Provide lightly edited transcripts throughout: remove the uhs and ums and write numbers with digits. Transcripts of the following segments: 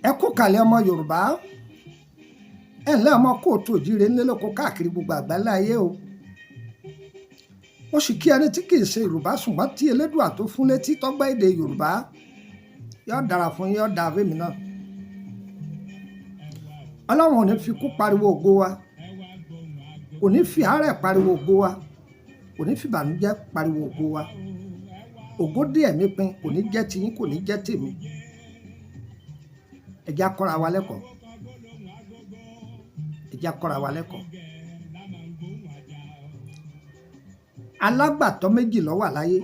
ẹ kú kàlẹ̀ ọmọ Yorùbá ẹ ǹlẹ́ ọmọ kóòtù òjíire ńlẹ́ lóko káàkiri gbogbo àgbáńlá ayé o. mo sì kí ẹni tí kìí ṣe Yorùbá ṣùgbọ́n tí Elédùà tó fún létí tọ́gbà èdè Yorùbá yóò dára fún yóò dáa fẹ́mi náà. Ọlọ́run ò ní fi kú pariwo ògo wa, kò ní fi àárẹ̀ pariwo ògo wa, kò ní fi ìbànújẹ́ pariwo ògo wa. Ògo dé ẹ̀mí pin, kò ní jẹ́ tiyín, kò ní jẹ́ tèmi. Ẹ jẹ́ á kọ́ra wa lẹ́kọ̀ọ́, ẹ jẹ́ á kọ́ra wa lẹ́kọ̀ọ́. Alágbàtọ́ méjì ló wà láyé.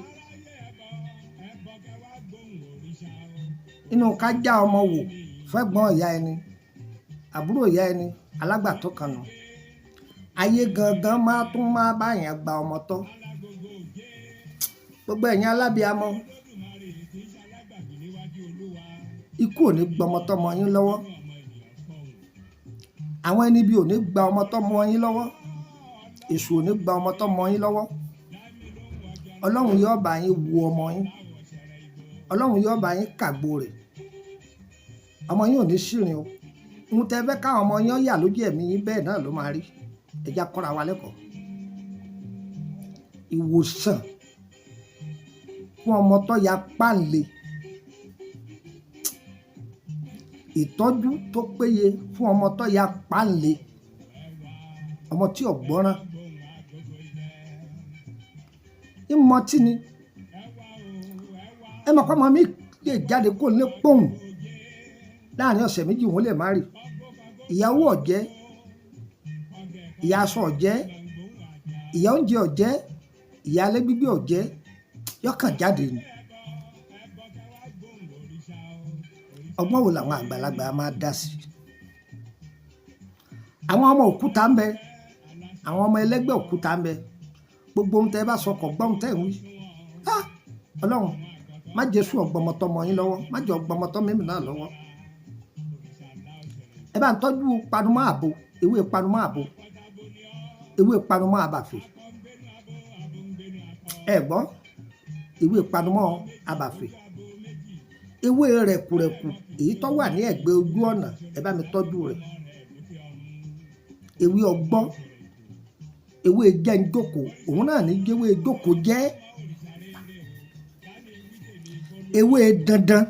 Inú ká já ọmọ wò fẹ́gbọ́n ìyá ẹni, àbúrò ìyá ẹni, alágbàtọ́ kan nù. Ayé gangan máa bá yẹn gba ọmọ tọ́. Gbogbo ẹ̀yin alábíamọ, ikú ò ní gbọmọ tọ́mọ yín lọ́wọ́. Àwọn ẹni bí ò ní gba ọmọ tọ́mọ yín lọ́wọ́. Èṣù ò ní gba ọmọ tọ́mọ yín lọ́wọ́. Ọlọ́run yóò bá yín wo ọmọ yín. Ọlọ́run yóò bá yín kàgbó rẹ̀. Ọmọ yín ò ní ṣìrìn o. Ohun tẹ́ fẹ́ káwọn ọmọ yín yà lójú ẹ̀mí yín bẹ́ẹ̀ náà ló máa rí. Ẹ jẹ́ á kọ́ra wa lẹ́kọ̀ọ́. Ìwòsàn fún ọmọ tó ya páǹle. Ìtọ́jú tó péye fún ọmọ tó ya páǹle. Ọmọ tí ò gbọ́ràn. Ìmọ̀tí ni. Ẹ mọ̀ pé ọmọ mi lè jáde kó lé pòun. Láàrin ọ̀sẹ̀ méjì wọ́n lè má rí. Ìyàwó ọ̀jẹ́, ìyá aṣọ ọ̀jẹ́, ìyá oúnjẹ ọ̀jẹ́, ìyá alẹ́ gbígbé ọ̀jẹ́, yọkàn jáde ni. Ọgbọ́n wo làwọn àgbàlagbà máa dá sí? Àwọn ọmọ òkúta ń bẹ, àwọn ọmọ ẹlẹ́gbẹ́ òkúta ń bẹ. Gbogbo ohun tẹ́ bá sọ kọ̀ gbọ́n tẹ́ ń wí. Ọlọ́run má Jésù ọgbọmọtọmọ yín lọ́wọ́, má jẹ́ ọgbọmọtọ mímì náà lọ́wọ́. Ẹ bá ń tọ́jú panumọ́ àbò, ewé panumọ́ àbò, ewé panumọ́ àbàfẹ́. Ẹ gbọ́, ewé panumọ́ àbàfẹ́. Ewé rẹ̀kùrẹ̀kù èyí tó wà ní ẹ̀gbẹ́ ojú ọ̀nà, ẹ bá mi tọ́jú rẹ̀. Ewé ọgbọ́n, ewé jẹ́njókòó, òun náà ní ewé jókòó jẹ́. Ewé dandan,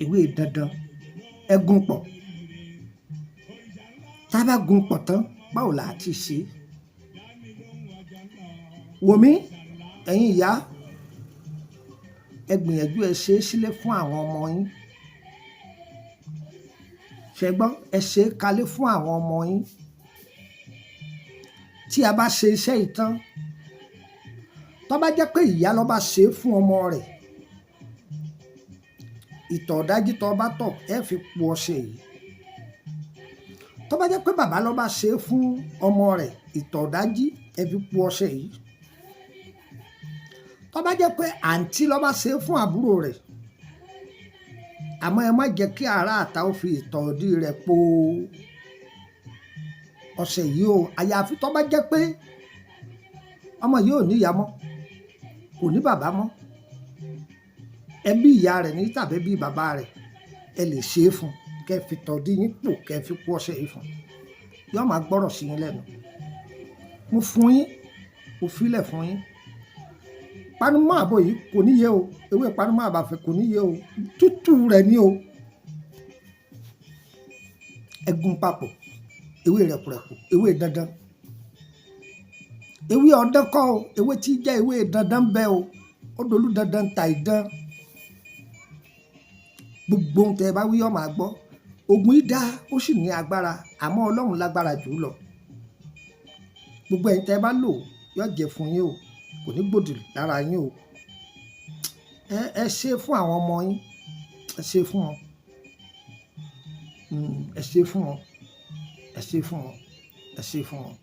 ewé dandan, ẹ gún pọ̀. Tá bá gún pọ̀ tán, báwo là á ti ṣe? Wò mí, ẹ̀yin ìyá, ẹ gbìyànjú ẹ ṣe é sílé fún àwọn ọmọ yín. Ṣé gbọ́? Ẹ ṣe é kalẹ̀ fún àwọn ọmọ yín. Tí a bá ṣe iṣẹ́ yìí tán, tó bá jẹ́ pé ìyá ló bá ṣe é fún ọmọ rẹ̀, ìtọ̀ ọ̀dájú tó bá tọ̀ ẹ fi po ọṣẹ yìí. Tó bá jẹ́ pé bàbá ló bá ṣe é fún ọmọ rẹ̀, ìtọ̀ ọ̀dájú ẹ fi po ọṣẹ yìí. Tó bá jẹ́ pé àǹtí ló bá ṣe é fún àbúrò rẹ̀, àmọ́ ẹ má jẹ́ kí ará àta ó fi ìtọ̀ ọ̀dí rẹ̀ po ọṣẹ yìí o. Àyàfi tó bá jẹ́ pé ọmọ yìí ò ní ìyá mọ́, kò ní bàbá mọ́, ẹbí ìyá rẹ̀ ní tàbí bí bàbá rẹ̀, ẹ lè ṣe é fún, kẹ́ fi ìtọ̀ ọ̀dí yín pò, kẹ́ fi po ọṣẹ yìí fún. Yóò máa gbọ́rọ̀ sí yín lẹ́nu. Mo fún yín, mo filẹ̀ fún yín. Panumọ́ àbò yìí kò níye o, ewé panumọ́ àbàfẹ́ kò níye o, tútù rẹ̀ ní o. Ẹ gún papọ̀, ewé rẹ̀kùrẹ̀kù, ewé dandan. Ewé ọdán kọ́ o, ewé tí jẹ́ ewé dandan bẹ́ o, ó dolú dandan ta ìdán. Gbogbo ohun tẹ́ ẹ bá wí yóò máa gbọ́. Ògùn yìí dá, ó sì ní agbára, àmọ́ Ọlọ́run lágbára jù ú lọ. Gbogbo ẹ̀yin tẹ́ ẹ bá lò yóò jẹ́ fún yín o, kò ní gbòdì lára yín o. Ẹ ṣe fún àwọn ọmọ yín, ẹ ṣe fún wọn. Ẹ ṣe fún wọn, ẹ ṣe fún wọn, ẹ ṣe fún wọn.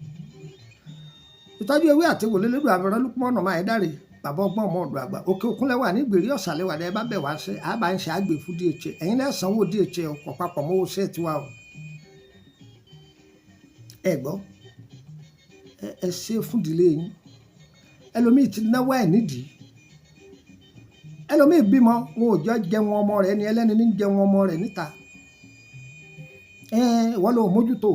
Ìtọ́jú ewé àti wòlé lédò àbẹ̀rẹ̀ Lúpọ̀nà máa dáre, bàbá ọgbọ́n ọmọ ọ̀dọ̀ àgbà. Òkè òkun lẹ́wà ní ìgbèrí ọ̀sà lẹ́wà ní ẹ bá bẹ̀ wá ṣe, a bá ń ṣe àgbè fún DHA. Ẹ̀yin náà sanwó DHA ọkọ̀ papọ̀ mọ́wó ṣẹ́ tiwa o. Ẹ gbọ́, ẹ ṣe fún ìdílé yín. Ẹlòmíì ti náwó ẹ̀ nídìí. ẹlòmíì bímọ wọn ò jọ jẹun ọmọ rẹ̀ ni ẹlẹ́ni ní jẹun ọmọ rẹ̀ níta ìwọ ló mójútó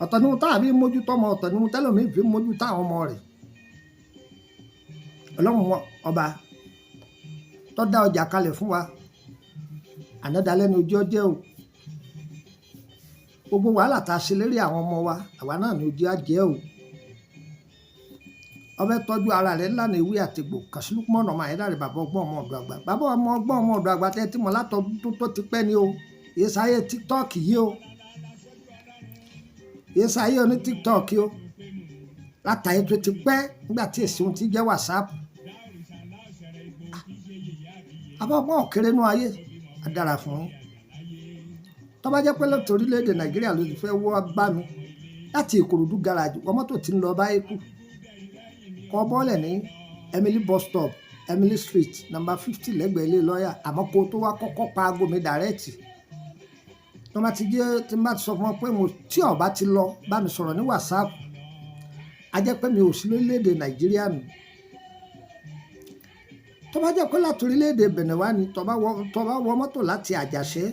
ọ̀tọ̀ ni mo tá àbí mójútó ọmọ ọ̀tọ̀ ni mo tẹ́lòmíì fi mójútó àwọn ọmọ rẹ̀ ọlọ́run ọba tó dá ọjà kalẹ̀ fún wa ànádàálẹ́ ni ojú ọjẹ́ o gbogbo wàhálà tá a ṣe lérí àwọn ọmọ wa àwa náà ni ojú ajẹ́ o ọbẹ̀ tọ́jú ara rẹ̀ ńlá ní ìwé àtìgbò kàṣílùkùmọ̀nà ọmọ àyẹ̀dá rẹ̀ bàbá ọgbọ́n ọmọ ọ̀dọ̀ àgbà bàbá ọmọ ọ̀dọ̀ àgbà tẹ́ tí mo látọdún tó ti pẹ́ ni o yìí sáyé tiktok yìí o yìí sáyé oní tiktok yìí o látàyè tó ti pẹ́ nígbà tí èsì ohun ti jẹ́ whatsapp àbá ọgbọ́n òkèrè nú ayé adára fún yín tó bá jẹ́ pé lọ́tọ̀ orílẹ̀-èdè nàìjíríà ló ti fẹ́ wọ́ bá mi láti ìkòròdú gáràjì wọ́n mọ́tò tí ń lọ báyìí kù kọ́ bọ́ọ̀lẹ̀ ní Emily bus stop Emily street number 50 lẹ́gbẹ̀ẹ́ ilé lọ́ọ̀yà àmọ́ kó tó wá kọ́kọ́ pa aago mi dàrẹ́ẹ̀tì tó bá ti jẹ́ tí n bá ti sọ fún ọ pé mo tí ọba ti lọ bá mi sọ̀rọ̀ ní whatsapp a jẹ́ pé mi ò sí lórílẹ̀‐èdè nàìjíríà nù tó bá jẹ́ pé láti orílẹ̀‐èdè Benin wá ni tó bá wọ mọ́tò láti àjàṣẹ́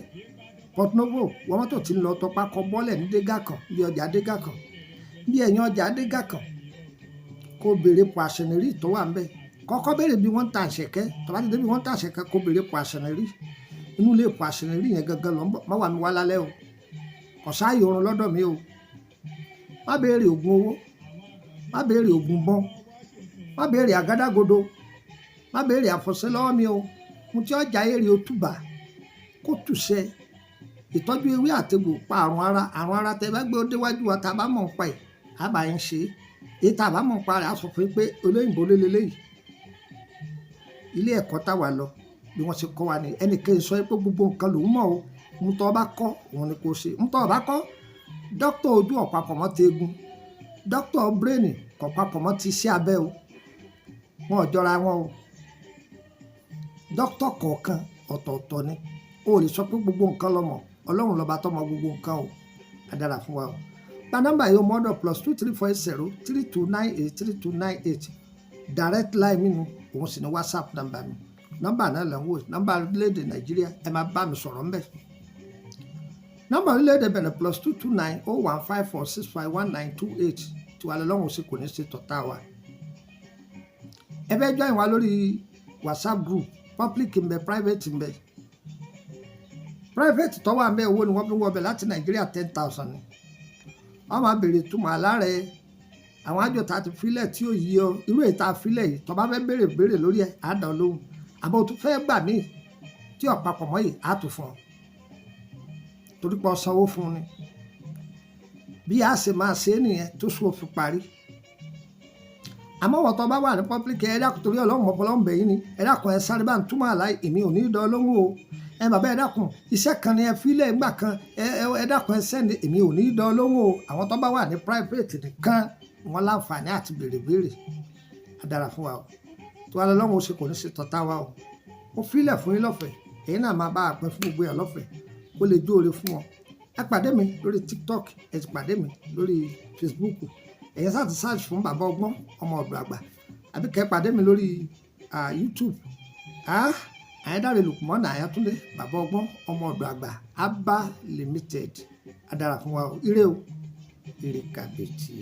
Port Novo wọ mọ́tò tí ń lọ tọpa kọ bọ́ọ̀lẹ̀ ní dégà kan bí ọjà dégà kan bí ẹ̀yìn ọjà dégà kan kó béèrè pọ̀ àṣẹnìrí tó wà ń bẹ̀ kọ́kọ́ béèrè bí wọ́n ń ta àṣẹkẹ́ tó bá ti dé bí wọ́n ń ta àṣẹkẹ́ kó béèrè pọ̀ àṣẹnìrí inú ilé pọ̀ àṣẹnìrí yẹn gangan lọ má wà mí wá lálẹ́ o kò sáàyè oorun lọ́dọ̀ mi o má béèrè oògùn owó má béèrè oògùn bọ́n má béèrè àgádágodo má béèrè àfọ̀ṣẹ́ lọ́wọ́ mi o mo ti ọjà èrè o túbà kó tùṣẹ́ ìtọ́jú ewé àtegbò pa àrùn ara tẹ bá gbé ó déwájú wa tá a bá mọ̀ ń pa ẹ̀ á bá yín ṣe èyí tá a bá mọ̀ ń pa rẹ̀ á sọ fún pé olóyìnbó lélẹ́yìí ilé ẹ̀kọ́ táwa lọ bí wọ́n ṣe kọ́ wa ní ẹnìkan sọ pé gbogbo nǹkan lòún mọ̀ o mú tọ́ bá kọ́ òun ni kò ṣe mú tọ́ bá kọ́ dókítà ojú ọ̀pápọ̀ mọ́ ti egun dókítà bírèènì ọ̀pápọ̀ mọ́ ti iṣẹ́ abẹ́ o wọn ò jọra wọn o dókítà kọ̀ọ̀kan ọ̀tọ̀ọ̀tọ̀ ni o lè sọ pé gbogbo nǹkan lọ́mọ ọlọ́run lọ́ba tọ́mọ gbogbo nǹkan o adára fún wa o gba nọ́mbà yìí o mọ́dọ̀ +23480 3298 3298 direct line mi nu òun sì ní whatsapp nọ́mbà mi nọ́mbà náà lẹ́ ń wò nọ́mbà orílẹ̀-èdè nàìjíríà ẹ máa bá mi sọ̀rọ̀ ńbẹ̀ nọ́mbà orílẹ̀-èdè Benin +229 01546519928 tiwa lọ́wọ́ sí kò ní ṣe tọ̀tà wa ẹ fẹ́ join wa lórí whatsapp group public ń bẹ private ń bẹ private tọ́wọ́ àmì owó ni wọ́n fi wọ́ ọbẹ̀ láti nàìjíríà 10,000 ni wọ́n máa béèrè túmọ̀ alárẹ̀ àwọn àjọ tá a ti filẹ̀ tí ó yí ọ irú èyí tá a filẹ̀ yìí tó bá fẹ́ béèrè lórí ẹ̀ á dán lóhùn àbọ̀ tó fẹ́ gbà míì tí ọ̀pápọ̀ mọ́ yìí á tún fún ọ torí pé ọ sanwó fún ni bí a ṣe máa ṣe é nìyẹn tó sùn òfin parí àmọ́ wọ́n tó bá wà ní public ẹ dákun torí ọlọ́run ọpọlọ́run bẹ̀yìn ni ẹ dákun ẹ sáré bá ń túmọ̀ àlàyé èmi ò ní í dán lóhùn o ẹ bàbá ẹ dákun iṣẹ́ kan ni ẹ filẹ̀ ńgbà kan ẹ dákun ẹ sẹ́ni èmi ò ní í dán lóhùn o àwọn tó bá wà ní private nìkan wọn láǹfààní àti béèrè adára fún wa o tó wà lọ́wọ́ ó ṣe kò ní ṣe tọ́ta wa o ó filẹ̀ fún yín lọ́fẹ̀ẹ́ èyí náà máa bá a pín fún gbogbo ẹ̀ lọ́fẹ̀ẹ́ ó lè jóore fún wọn ẹ pàdé mi lórí TikTok ẹ ti pàdé mi lórí Facebook ẹ̀yin sáà ti search fún bàbá ọgbọ́n ọmọ ọ̀dọ̀ àgbà àbí kẹ́ pàdé mi lórí YouTube Ayédáre Lùkùmọ́nà Ayátúndé bàbá ọgbọ́n ọmọ ọ̀dọ̀ àgbà Abba Limited adára fún wa o ire o ire kàbètì.